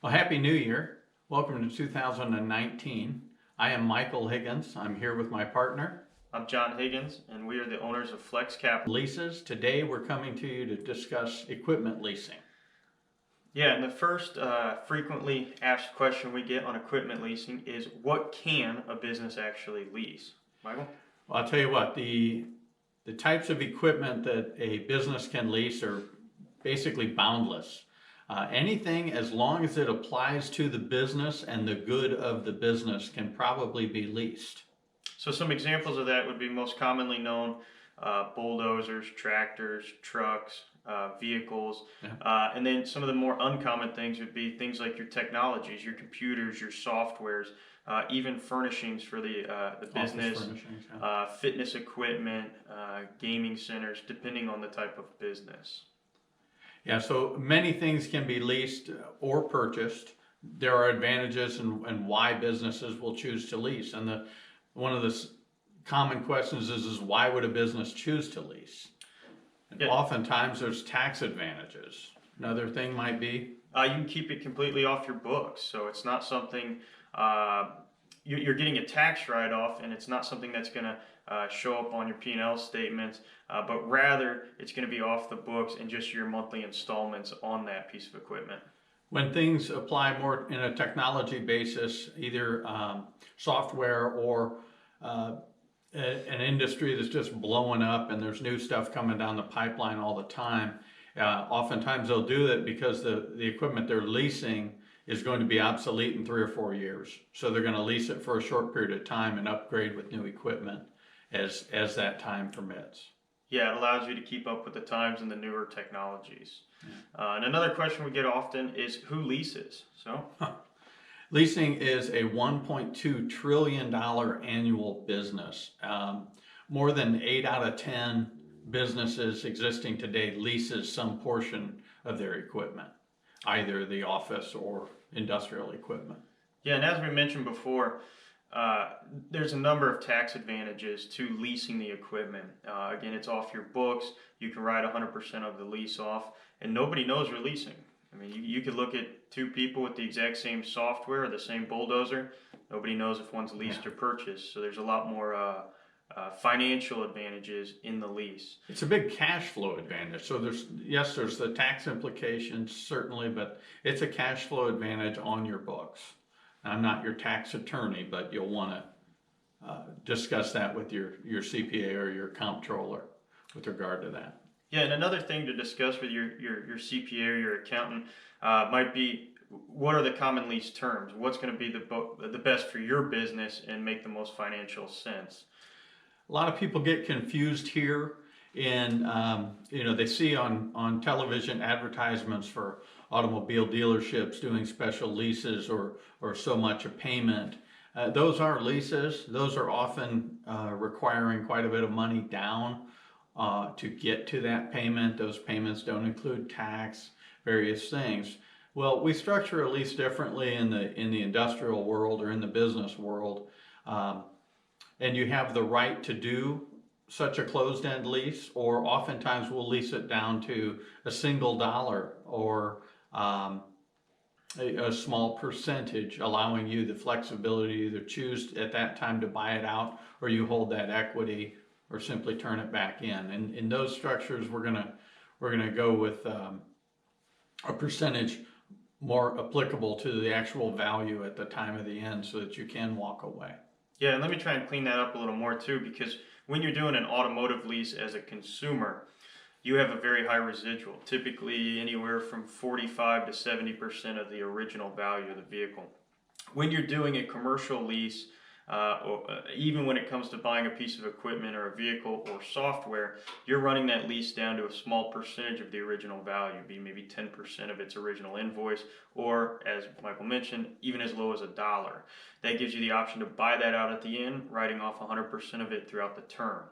Well, Happy New Year. Welcome to 2019. I am Michael Higgins. I'm here with my partner, I'm John Higgins, and we are the owners of FlexCapital. Leases. Today we're coming to you to discuss equipment leasing. Yeah, and the first frequently asked question we get on equipment leasing is, what can a business actually lease? Michael? Well, I'll tell you what, the types of equipment that a business can lease are basically boundless. Anything as long as it applies to the business and the good of the business can probably be leased. So some examples of that would be most commonly known bulldozers, tractors, trucks, vehicles. Yeah. And then some of the more uncommon things would be things like your technologies, your computers, your softwares, even furnishings for the business, fitness equipment, gaming centers, depending on the type of business. Yeah, so many things can be leased or purchased. There are advantages and why businesses will choose to lease. And one of the common questions is why would a business choose to lease? And Yeah. oftentimes there's tax advantages. Another thing might be You can keep it completely off your books, so it's not something you're getting a tax write-off, and it's not something that's going to show up on your P&L statements, but rather it's going to be off the books and just your monthly installments on that piece of equipment. when things apply more in a technology basis, either software or an industry that's just blowing up and there's new stuff coming down the pipeline all the time. Oftentimes they'll do it because the equipment they're leasing is going to be obsolete in 3 or 4 years. So they're going to lease it for a short period of time and upgrade with new equipment as that time permits. Yeah, it allows you to keep up with the times and the newer technologies. And another question we get often is, who leases? Leasing is a $1.2 trillion annual business. More than 8 out of 10 businesses existing today leases some portion of their equipment, either the office or industrial equipment. Yeah, and as we mentioned before, there's a number of tax advantages to leasing the equipment. Again, it's off your books. You can write 100% of the lease off, and nobody knows you're leasing. I mean, you could look at 2 people with the exact same software or the same bulldozer. Nobody knows if one's leased or purchased. So there's a lot more financial advantages in the lease. It's a big cash flow advantage. So there's the tax implications certainly, but it's a cash flow advantage on your books. I'm not your tax attorney, but you'll want to discuss that with your CPA or your comptroller with regard to that. Yeah, and another thing to discuss with your CPA or your accountant might be, what are the common lease terms? What's going to be the best for your business and make the most financial sense? A lot of people get confused here in, they see on television advertisements for automobile dealerships doing special leases or so much a payment. Those aren't leases. Those are often requiring quite a bit of money down to get to that payment. Those payments don't include tax, various things. Well, we structure a lease differently in the industrial world or in the business world, and you have the right to do such a closed-end lease, or oftentimes we'll lease it down to a single dollar or a small percentage, allowing you the flexibility to either choose at that time to buy it out, or you hold that equity, or simply turn it back in. And in those structures, we're gonna go with a percentage more applicable to the actual value at the time of the end, so that you can walk away. Yeah, and let me try and clean that up a little more too, because when you're doing an automotive lease as a consumer, you have a very high residual, typically anywhere from 45 to 70% of the original value of the vehicle. When you're doing a commercial lease, even when it comes to buying a piece of equipment or a vehicle or software, you're running that lease down to a small percentage of the original value, be maybe 10% of its original invoice, or as Michael mentioned, even as low as $1. That gives you the option to buy that out at the end, writing off 100% of it throughout the term.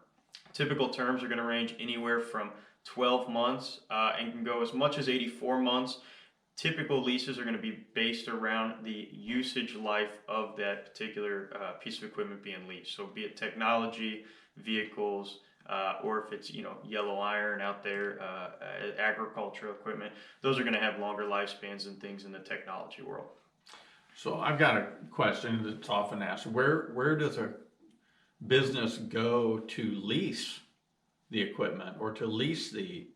Typical terms are going to range anywhere from 12 months and can go as much as 84 months. Typical leases are going to be based around the usage life of that particular piece of equipment being leased. So be it technology, vehicles, or if it's, yellow iron out there, agricultural equipment, those are going to have longer lifespans than things in the technology world. So I've got a question that's often asked. Where does a business go to lease the equipment or to lease the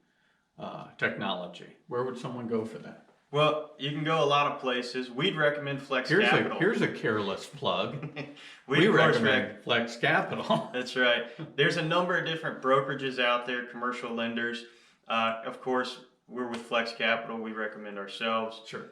technology? Where would someone go for that? Well, you can go a lot of places. We'd recommend FlexCapital. Here's a careless plug. We We of course recommend FlexCapital. That's right. There's a number of different brokerages out there, commercial lenders. Of course, we're with FlexCapital. We recommend ourselves. Sure.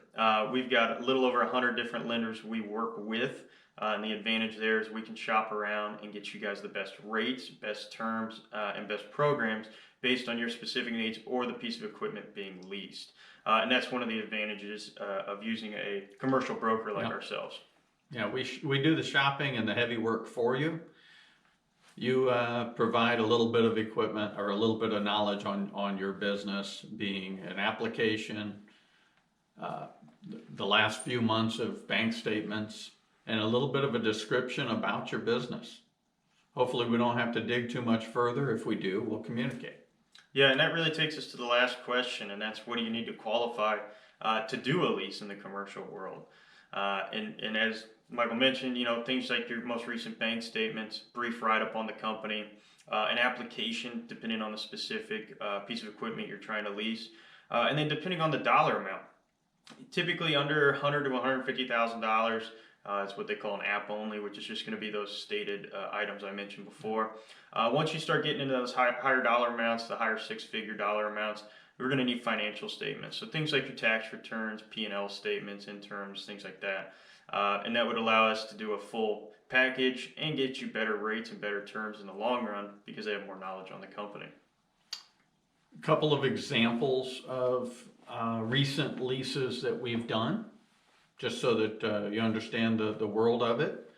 We've got a little over 100 different lenders we work with. And the advantage there is we can shop around and get you guys the best rates, best terms, and best programs based on your specific needs or the piece of equipment being leased. And that's one of the advantages of using a commercial broker like ourselves. Yeah, we do the shopping and the heavy work for you. You provide a little bit of equipment or a little bit of knowledge on your business, being an application, the last few months of bank statements, and a little bit of a description about your business. Hopefully we don't have to dig too much further. If we do, we'll communicate. Yeah, and that really takes us to the last question, and that's what do you need to qualify to do a lease in the commercial world? And as Michael mentioned, things like your most recent bank statements, brief write-up on the company, an application depending on the specific piece of equipment you're trying to lease, and then depending on the dollar amount. Typically under $100,000 to $150,000. It's what they call an app only, which is just going to be those stated items I mentioned before. Once you start getting into those higher dollar amounts, the higher six-figure dollar amounts, we're going to need financial statements. So things like your tax returns, P&L statements, in terms, things like that. And that would allow us to do a full package and get you better rates and better terms in the long run because they have more knowledge on the company. A couple of examples of recent leases that we've done, just so that you understand the world of it.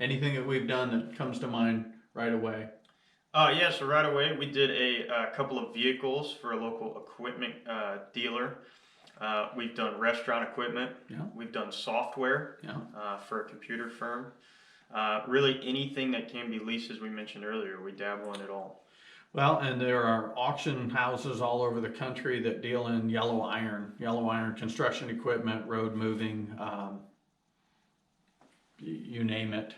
Anything that we've done that comes to mind right away? Yeah, so right away we did a couple of vehicles for a local equipment dealer. We've done restaurant equipment. Yeah. We've done software for a computer firm. Really anything that can be leased, as we mentioned earlier, we dabble in it all. Well, and there are auction houses all over the country that deal in yellow iron construction equipment, road moving, you name it.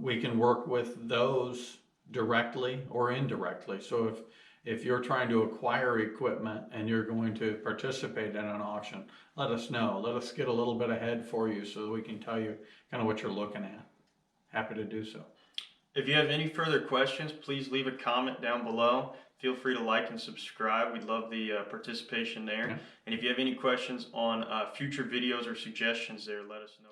We can work with those directly or indirectly. So if you're trying to acquire equipment and you're going to participate in an auction, let us know. Let us get a little bit ahead for you so that we can tell you kind of what you're looking at. Happy to do so. If you have any further questions, please leave a comment down below. Feel free to like and subscribe. We'd love the participation there. Yeah. And if you have any questions on future videos or suggestions there, let us know.